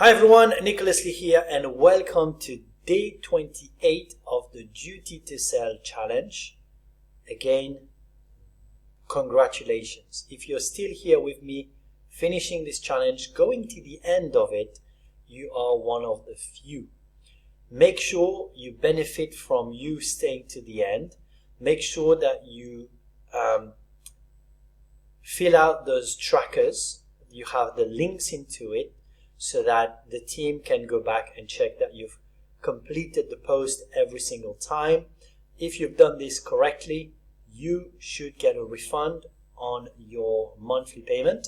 Hi everyone, Nicholas Lee here and welcome to day 28 of the Duty to Sell challenge. Again, congratulations. If you're still here with me finishing this challenge, going to the end of it, you are one of the few. Make sure you benefit from you staying to the end. Make sure that you fill out those trackers. You have the links into it, so that the team can go back and check that you've completed the post every single time. If you've done this correctly, you should get a refund on your monthly payment.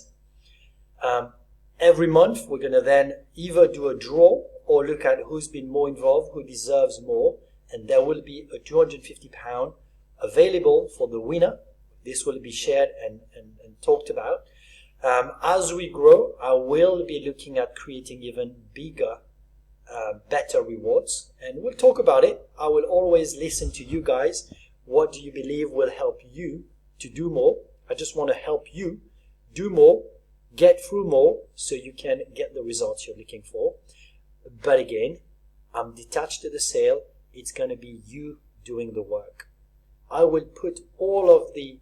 Every month, we're going to then either do a draw or look at who's been more involved, who deserves more, and there will be a £250 available for the winner. This will be shared and talked about. As we grow, I will be looking at creating even bigger, better rewards, and we'll talk about it. I will always listen to you guys. What do you believe will help you to do more? I just want to help you do more, get through more, so you can get the results you're looking for. But again, I'm detached to the sale. It's going to be you doing the work. I will put all of the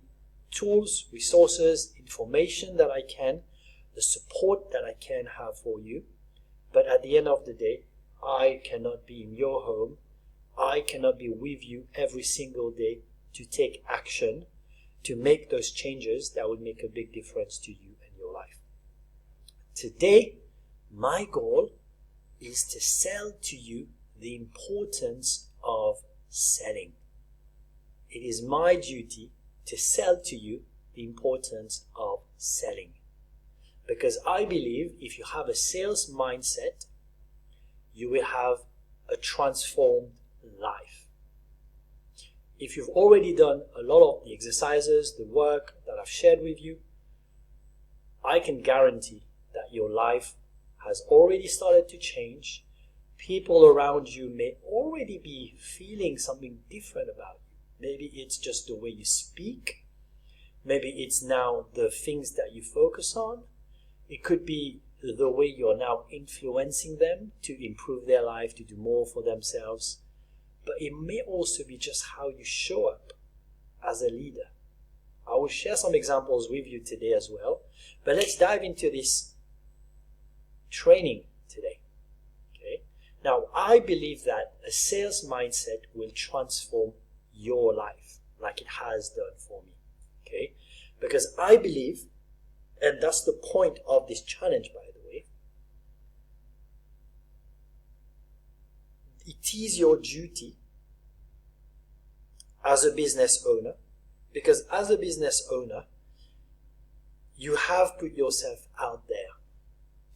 tools, resources, information that I can, the support that I can have for you. But at the end of the day, I cannot be in your home. I cannot be with you every single day to take action, to make those changes that will make a big difference to you and your life. Today, my goal is to sell to you the importance of selling. It is my duty to sell to you the importance of selling. Because I believe if you have a sales mindset, you will have a transformed life. If you've already done a lot of the exercises, the work that I've shared with you, I can guarantee that your life has already started to change. People around you may already be feeling something different about you. Maybe it's just the way you speak. Maybe it's now the things that you focus on. It could be the way you're now influencing them to improve their life, to do more for themselves. But it may also be just how you show up as a leader. I will share some examples with you today as well. But let's dive into this training today. Okay? Now, I believe that a sales mindset will transform your life like it has done for me. Okay? Because I believe, and that's the point of this challenge, by the way, it is your duty as a business owner, because as a business owner, you have put yourself out there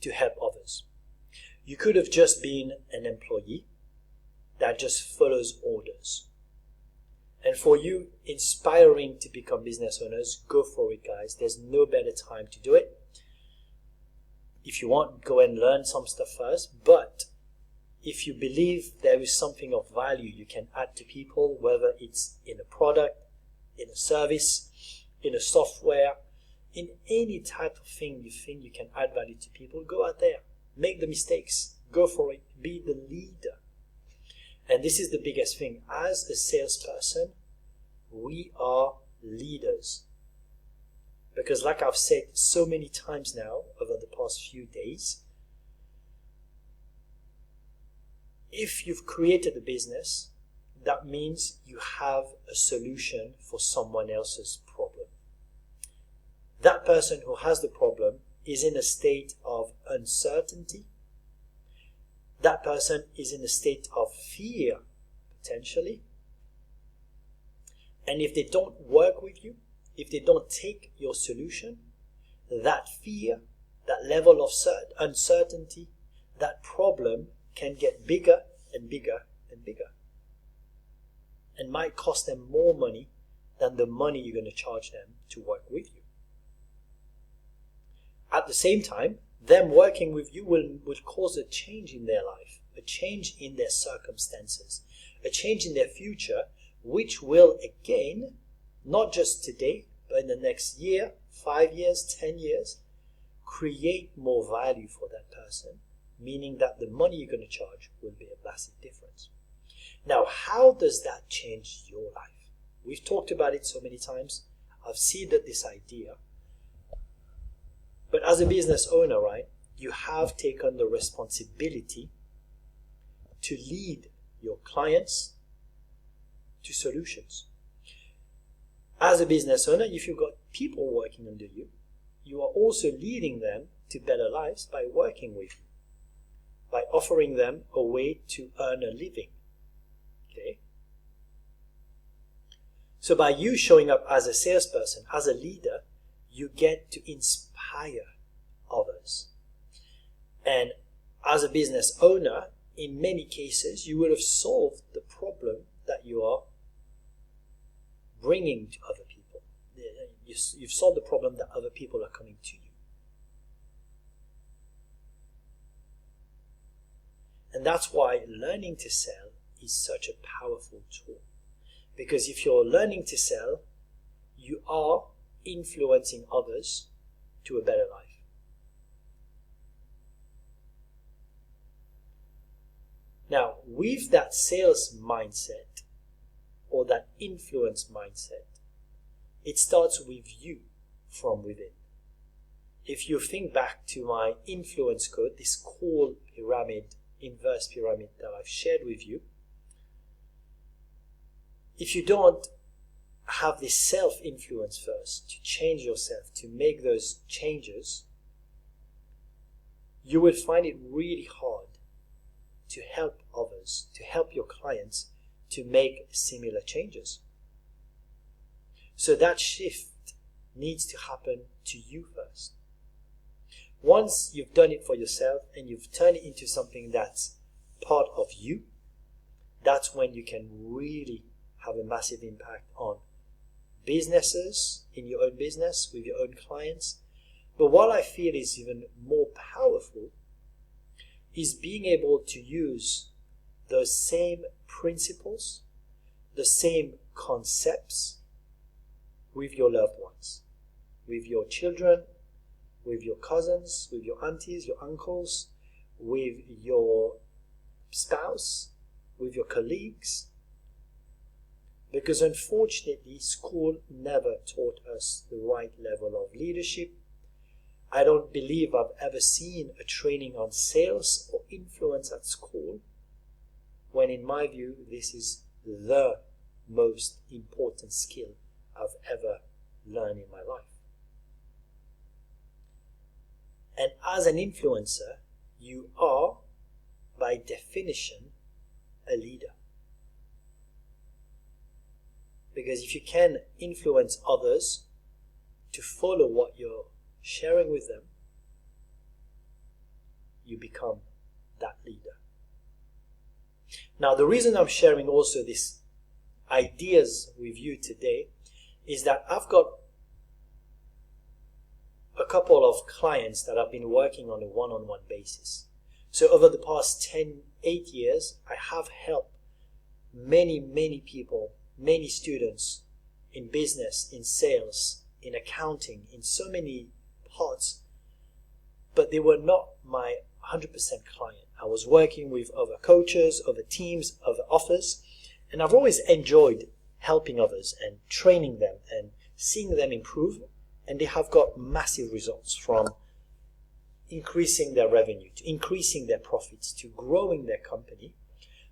to help others. You could have just been an employee that just follows orders. And for you, inspiring to become business owners, go for it, guys. There's no better time to do it. If you want, go and learn some stuff first. But if you believe there is something of value you can add to people, whether it's in a product, in a service, in a software, in any type of thing you think you can add value to people, go out there. Make the mistakes. Go for it. Be the leader. And this is the biggest thing. As a salesperson, we are leaders. Because like I've said so many times now over the past few days, if you've created a business, that means you have a solution for someone else's problem. That person who has the problem is in a state of uncertainty. That person is in a state of fear, potentially. And if they don't work with you, if they don't take your solution, that fear, that level of uncertainty, that problem can get bigger and bigger and bigger. And might cost them more money than the money you're going to charge them to work with you. At the same time, them working with you will cause a change in their life, a change in their circumstances, a change in their future, which will again, not just today, but in the next year, 5 years, 10 years, create more value for that person meaning that the money you're going to charge will be a massive difference. Now, how does that change your life? We've talked about it so many times. I've seeded this idea. But as a business owner, right, you have taken the responsibility to lead your clients to solutions. As a business owner, if you've got people working under you, you are also leading them to better lives by working with you, by offering them a way to earn a living. Okay? So by you showing up as a salesperson, as a leader, you get to inspire others. And as a business owner, in many cases, you would have solved the problem that you are bringing to other people. You've solved the problem that other people are coming to you. And that's why learning to sell is such a powerful tool. Because if you're learning to sell, you are influencing others to a better life. Now, with that sales mindset or that influence mindset, it starts with you from within. If you think back to my influence code, this cool pyramid, inverse pyramid that I've shared with you, if you don't have this self-influence first, to change yourself, to make those changes, you will find it really hard to help others, to help your clients to make similar changes. So that shift needs to happen to you first. Once you've done it for yourself and you've turned it into something that's part of you, that's when you can really have a massive impact on businesses, in your own business, with your own clients. But what I feel is even more powerful is being able to use those same principles, the same concepts with your loved ones, with your children, with your cousins, with your aunties, your uncles, with your spouse, with your colleagues. Because unfortunately, school never taught us the right level of leadership. I don't believe I've ever seen a training on sales or influence at school, when in my view, this is the most important skill I've ever learned in my life. And as an influencer, you are, by definition, a leader. Because if you can influence others to follow what you're sharing with them, you become that leader. Now, the reason I'm sharing also these ideas with you today is that I've got a couple of clients that I've been working on a one-on-one basis. So over the past 8 years, I have helped many people, many students in business, in sales, in accounting, in so many parts, but they were not my 100% client. I was working with other coaches, other teams, other offers, and I've always enjoyed helping others and training them and seeing them improve, and they have got massive results, from increasing their revenue, to increasing their profits, to growing their company,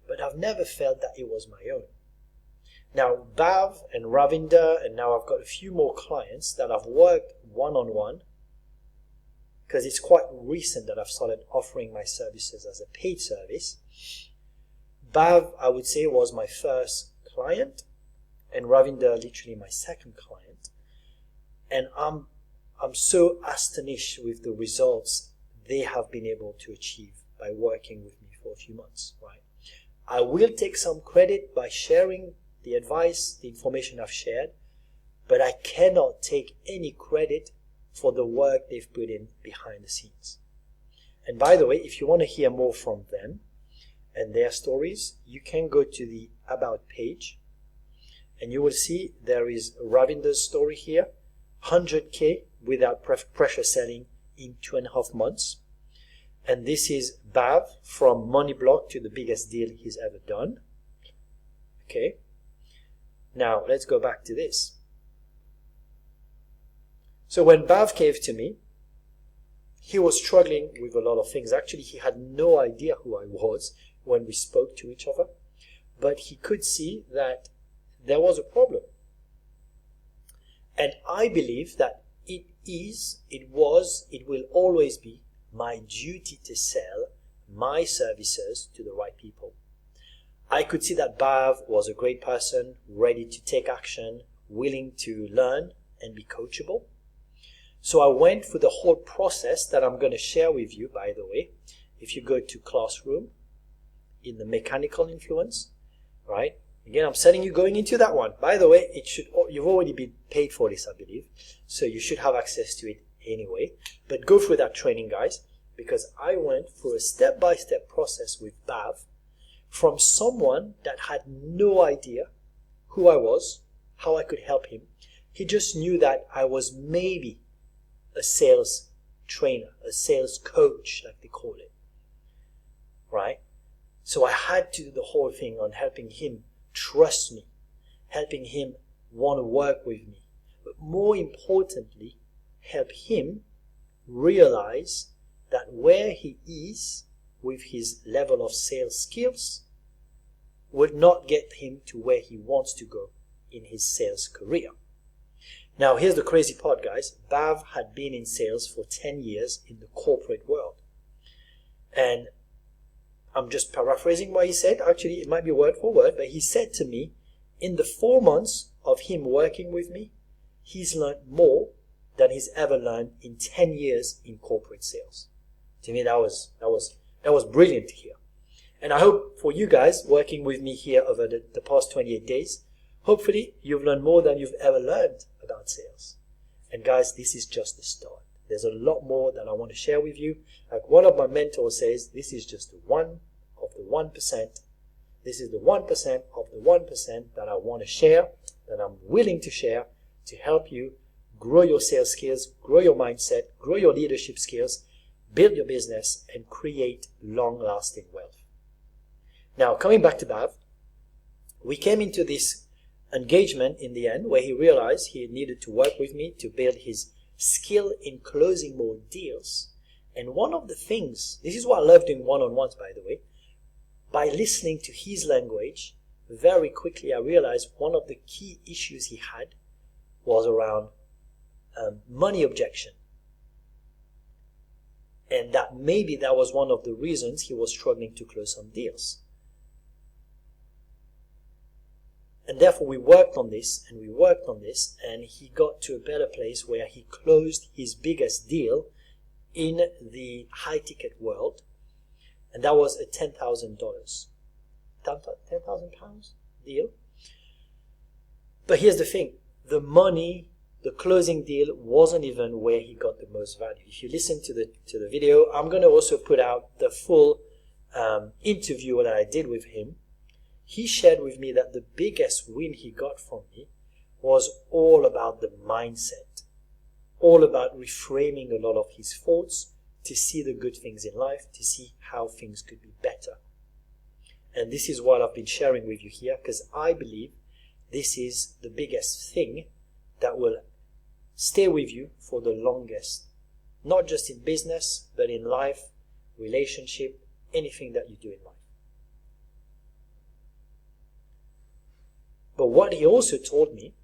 but I've never felt that it was my own. Now, Bhav and Ravinder, and now I've got a few more clients that I've worked one-on-one, because it's quite recent that I've started offering my services as a paid service. Bhav, I would say, was my first client, and Ravinder literally my second client. And I'm so astonished with the results they have been able to achieve by working with me for a few months, right? I will take some credit by sharing the advice, the information I've shared, but I cannot take any credit for the work they've put in behind the scenes. And by the way, if you want to hear more from them and their stories, you can go to the About page, and you will see there is Ravinder's story here, 100K without pressure selling in 2.5 months. And this is Bav from Money Block to the biggest deal he's ever done. Okay. Now let's go back to this. So when Bav came to me, he was struggling with a lot of things. Actually, he had no idea who I was when we spoke to each other, but he could see that there was a problem. And I believe that it will always be my duty to sell my services to the right people. I could see that Bav was a great person, ready to take action, willing to learn and be coachable. So I went through the whole process that I'm going to share with you, by the way. If you go to Classroom in the Mechanical Influence, right? Again, I'm setting you going into that one. By the way, you've already been paid for this, I believe. So you should have access to it anyway. But go through that training, guys, because I went through a step-by-step process with Bav from someone that had no idea who I was, how I could help him. He just knew that I was maybe a sales trainer, a sales coach, like they call it, right? So I had to do the whole thing on helping him trust me, helping him want to work with me, but more importantly, help him realize that where he is with his level of sales skills would not get him to where he wants to go in his sales career. Now, here's the crazy part, guys. Bav had been in sales for 10 years in the corporate world. And I'm just paraphrasing what he said. Actually, it might be word for word, but he said to me, in the 4 months of him working with me, he's learned more than he's ever learned in 10 years in corporate sales. To me, that was brilliant to hear. And I hope for you guys working with me here over the past 28 days, hopefully you've learned more than you've ever learned about sales. And guys, this is just the start. There's a lot more that I want to share with you. Like one of my mentors says, this is just the 1 of the 1%. This is the 1% of the 1% that I want to share, that I'm willing to share to help you grow your sales skills, grow your mindset, grow your leadership skills, build your business, and create long-lasting wealth. Now, coming back to Bav, we came into this engagement in the end where he realized he needed to work with me to build his skill in closing more deals. And one of the things, this is what I love doing one-on-ones, by the way, by listening to his language, very quickly I realized one of the key issues he had was around money objection. And that maybe that was one of the reasons he was struggling to close some deals. And therefore we worked on this, and he got to a better place where he closed his biggest deal in the high-ticket world, and that was a $10,000, £10,000 deal. But here's the thing, the money, the closing deal wasn't even where he got the most value. If you listen to the video, I'm going to also put out the full interview that I did with him. He shared with me that the biggest win he got from me was all about the mindset, all about reframing a lot of his thoughts to see the good things in life, to see how things could be better. And this is what I've been sharing with you here, because I believe this is the biggest thing that will stay with you for the longest, not just in business, but in life, relationship, anything that you do in life. But what he also told me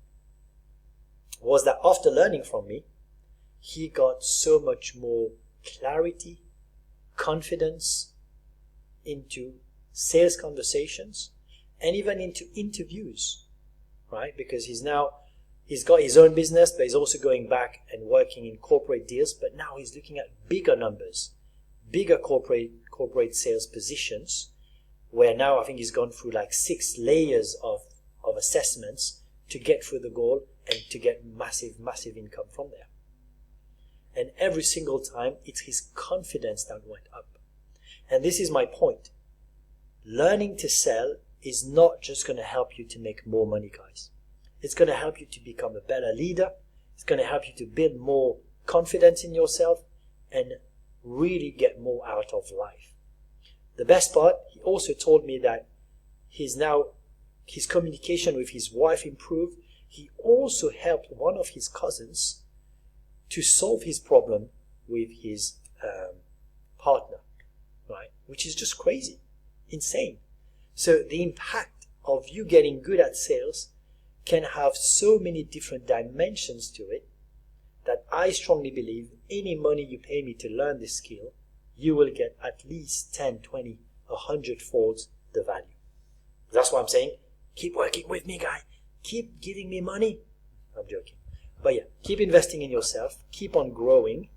was that after learning from me, he got so much more clarity, confidence into sales conversations and even into interviews, right? Because he's got his own business, but he's also going back and working in corporate deals, but now he's looking at bigger numbers, bigger corporate sales positions, where now I think he's gone through like 6 layers of assessments to get through the goal and to get massive income from there. And every single time, it's his confidence that went up. And this is my point. Learning to sell is not just going to help you to make more money, guys. It's going to help you to become a better leader. It's going to help you to build more confidence in yourself. And really get more out of life. The best part, he also told me that his communication with his wife improved. He also helped one of his cousins to solve his problem with his partner, right? Which is just crazy, insane. So the impact of you getting good at sales can have so many different dimensions to it that I strongly believe any money you pay me to learn this skill, you will get at least 10, 20, 100 folds the value. That's why I'm saying, keep working with me, guy. Keep giving me money. I'm joking. But yeah, keep investing in yourself. Keep on growing.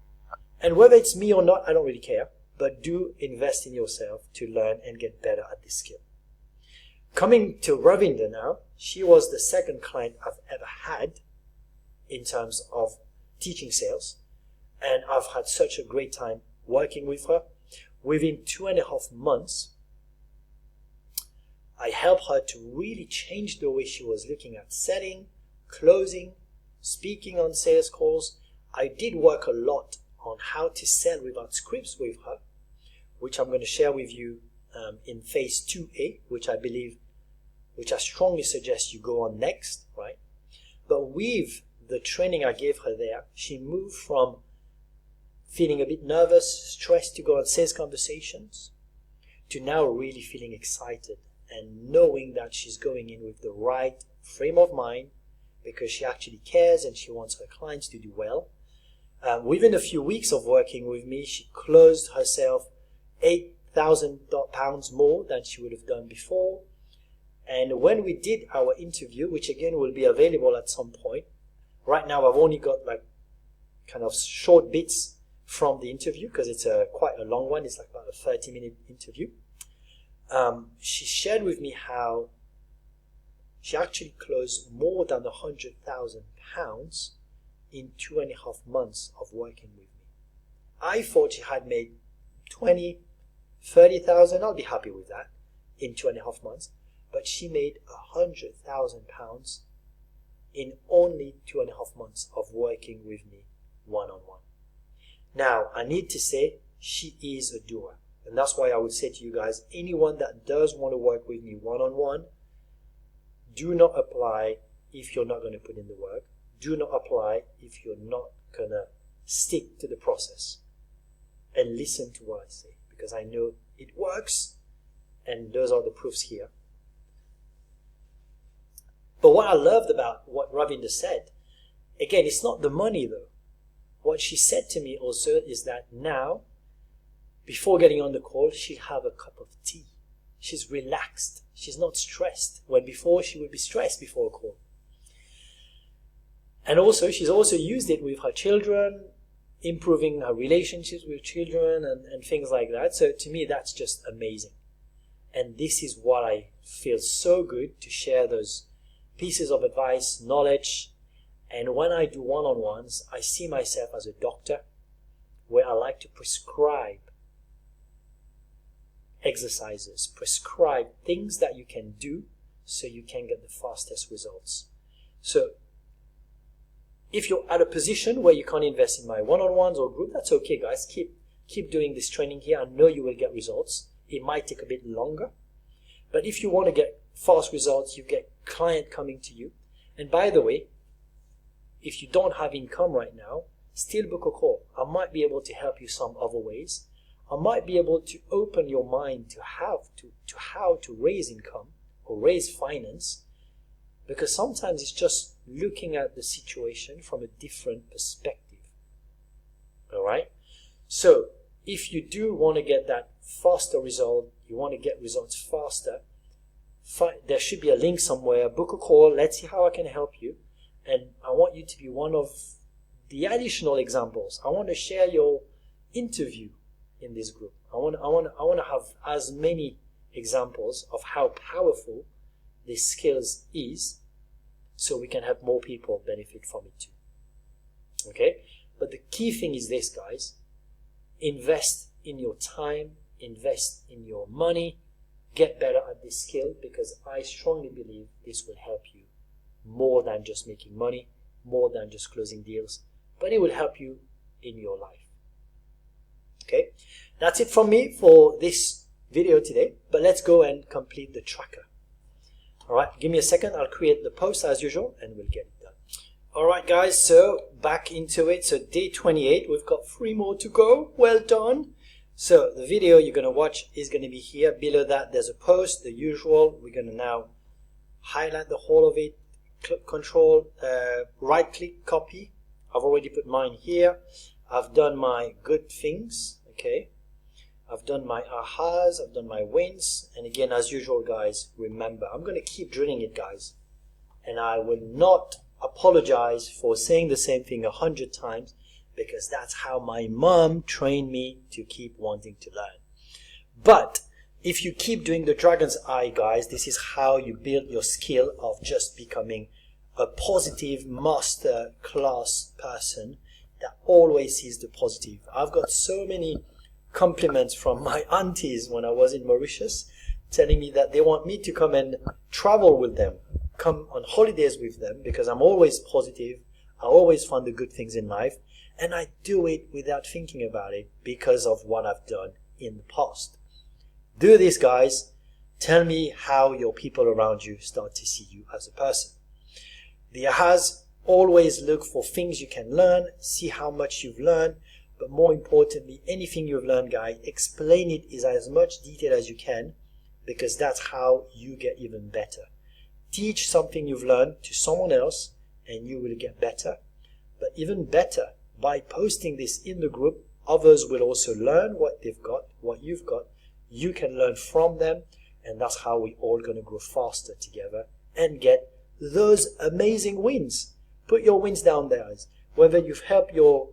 And whether it's me or not, I don't really care. But do invest in yourself to learn and get better at this skill. Coming to Ravinder now, she was the second client I've ever had in terms of teaching sales. And I've had such a great time working with her. Within 2.5 months, I helped her to really change the way she was looking at selling, closing, speaking on sales calls. I did work a lot on how to sell without scripts with her, which I'm going to share with you in phase 2A, which I strongly suggest you go on next, right? But with the training I gave her there, she moved from feeling a bit nervous, stressed to go on sales conversations, to now really feeling excited and knowing that she's going in with the right frame of mind because she actually cares and she wants her clients to do well. Within a few weeks of working with me, she closed herself £8,000 more than she would have done before. And when we did our interview, which again will be available at some point, right now I've only got like kind of short bits from the interview because it's quite a long one. It's like about a 30-minute interview. She shared with me how she actually closed more than £100,000 in 2.5 months of working with me. I thought she had made 20, 30,000. I'll be happy with that in 2.5 months. But she made £100,000 in only 2.5 months of working with me one-on-one. Now, I need to say she is a doer. And that's why I would say to you guys, anyone that does want to work with me one-on-one, do not apply if you're not going to put in the work. Do not apply if you're not going to stick to the process and listen to what I say, because I know it works and those are the proofs here. But what I loved about what Ravinder said, again, it's not the money though. What she said to me also is that now, before getting on the call, she'll have a cup of tea. She's relaxed. She's not stressed, when before she would be stressed before a call. And also, she's also used it with her children, improving her relationships with children and things like that. So to me, that's just amazing. And this is what I feel so good to share those pieces of advice, knowledge. And when I do one-on-ones, I see myself as a doctor where I like to prescribe exercises, prescribe things that you can do so you can get the fastest results. So if you're at a position where you can't invest in my one-on-ones or group, that's okay, guys. Keep doing this training here. I know you will get results. It might take a bit longer. But if you want to get fast results, you get client coming to you. And by the way, if you don't have income right now, still book a call. I might be able to help you some other ways. I might be able to open your mind to how to raise income or raise finance, because sometimes it's just looking at the situation from a different perspective. All right? So if you do want to get that faster result, you want to get results faster, there should be a link somewhere. Book a call. Let's see how I can help you. And I want you to be one of the additional examples. I want to share your interview in this group. I want to have as many examples of how powerful this skills is, so we can have more people benefit from it too. Okay? But the key thing is this, guys. Invest in your time, invest in your money, get better at this skill, because I strongly believe this will help you more than just making money, more than just closing deals, but it will help you in your life. Okay, that's it from me for this video today, but let's go and complete the tracker. Alright, give me a second, I'll create the post as usual and we'll get it done. Alright guys, so back into it. So day 28, we've got 3 more to go. Well done. So the video you're going to watch is going to be here. Below that there's a post, the usual. We're going to now highlight the whole of it, control, right click, copy. I've already put mine here. I've done my good things, okay. I've done my ahas, I've done my wins, and again, as usual, guys, remember, I'm going to keep drilling it, guys, and I will not apologize for saying the same thing 100 times, because that's how my mom trained me to keep wanting to learn. But if you keep doing the dragon's eye, guys, this is how you build your skill of just becoming a positive master class person that always sees the positive. I've got so many compliments from my aunties when I was in Mauritius, telling me that they want me to come and travel with them, come on holidays with them, because I'm always positive. I always find the good things in life, and I do it without thinking about it because of what I've done in the past. Do this, guys. Tell me how your people around you start to see you as a person. The ahas, always look for things you can learn, see how much you've learned, but more importantly, anything you've learned, guys, explain it in as much detail as you can, because that's how you get even better. Teach something you've learned to someone else and you will get better. But even better, by posting this in the group, others will also learn what they've got, what you've got. You can learn from them, and that's how we're all going to grow faster together and get those amazing wins. Put your wins down there, guys. Whether you've helped your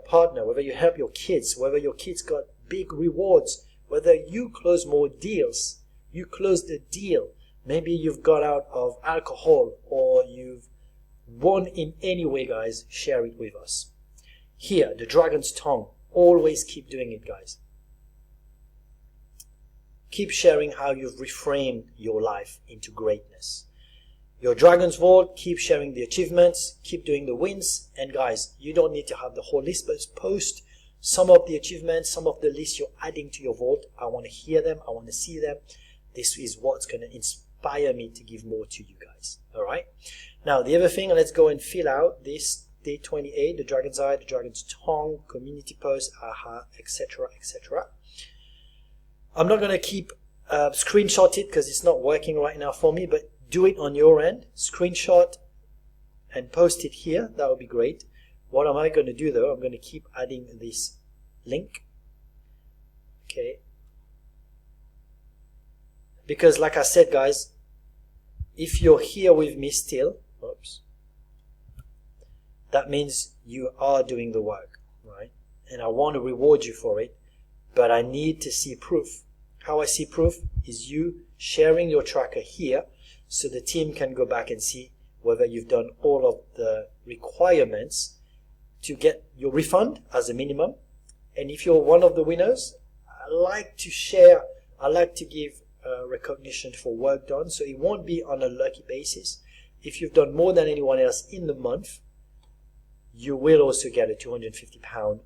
partner, whether you help your kids, whether your kids got big rewards, whether you close more deals, you closed a deal, maybe you've got out of alcohol or you've won in any way, guys, share it with us. Here, the dragon's tongue, always keep doing it, guys. Keep sharing how you've reframed your life into greatness. Your Dragon's Vault, keep sharing the achievements, keep doing the wins, and guys, you don't need to have the whole list, but post some of the achievements, some of the lists you're adding to your vault. I want to hear them, I want to see them. This is what's going to inspire me to give more to you guys. Alright, now the other thing, let's go and fill out this day 28, the Dragon's Eye, the Dragon's Tongue, community post, aha, etc, etc. I'm not going to keep screenshot it because it's not working right now for me, but do it on your end, screenshot and post it here. That would be great. What am I going to do though? I'm going to keep adding this link. Okay. Because like I said, guys, if you're here with me still, oops, that means you are doing the work, right? And I want to reward you for it, but I need to see proof. How I see proof is you sharing your tracker here, so the team can go back and see whether you've done all of the requirements to get your refund as a minimum. And if you're one of the winners, I like to share, I like to give recognition for work done, so it won't be on a lucky basis. If you've done more than anyone else in the month, you will also get a £250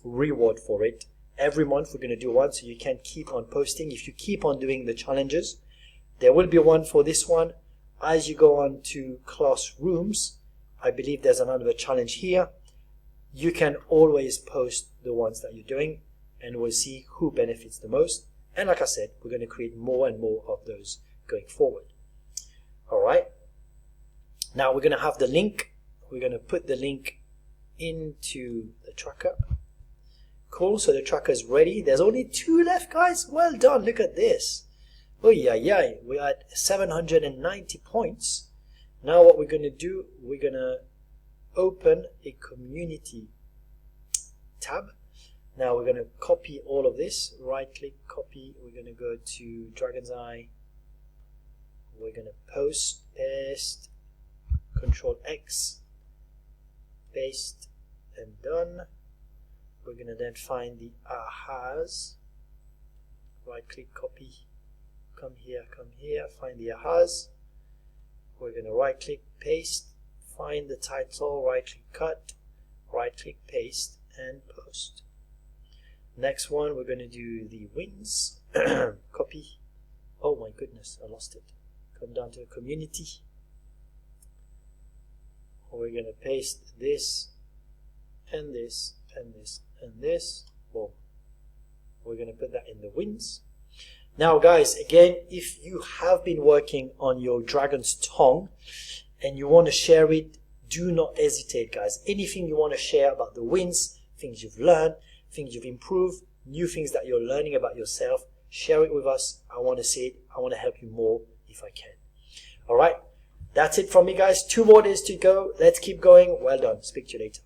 reward for it. Every month we're going to do one, so you can keep on posting. If you keep on doing the challenges, there will be one for this one. As you go on to classrooms, I believe there's another challenge here. You can always post the ones that you're doing, and we'll see who benefits the most. And like I said, we're going to create more and more of those going forward. Alright, now we're going to have the link. We're going to put the link into the tracker. Cool, so the tracker is ready. There's only 2 left, guys. Well done, look at this. Oh yeah, yeah, we're at 790 points. Now what we're going to do, we're going to open a community tab. Now we're going to copy all of this. Right click, copy. We're going to go to Dragon's Eye. We're going to post, paste, Control X, paste, and done. We're going to then find the ahas. Right click, copy. Come here, find the ahas. We're going to right click, paste, find the title, right click, cut, right click, paste, and post. Next one, we're going to do the wins. Copy. Oh my goodness, I lost it. Come down to the community. We're going to paste this and this and this and this. Boom. We're going to put that in the wins. Now guys, again, if you have been working on your Dragon's Tongue and you want to share it, do not hesitate, guys. Anything you want to share about the wins, things you've learned, things you've improved, new things that you're learning about yourself, share it with us. I want to see it. I want to help you more if I can. All right. That's it from me, guys. 2 more days to go. Let's keep going. Well done. Speak to you later.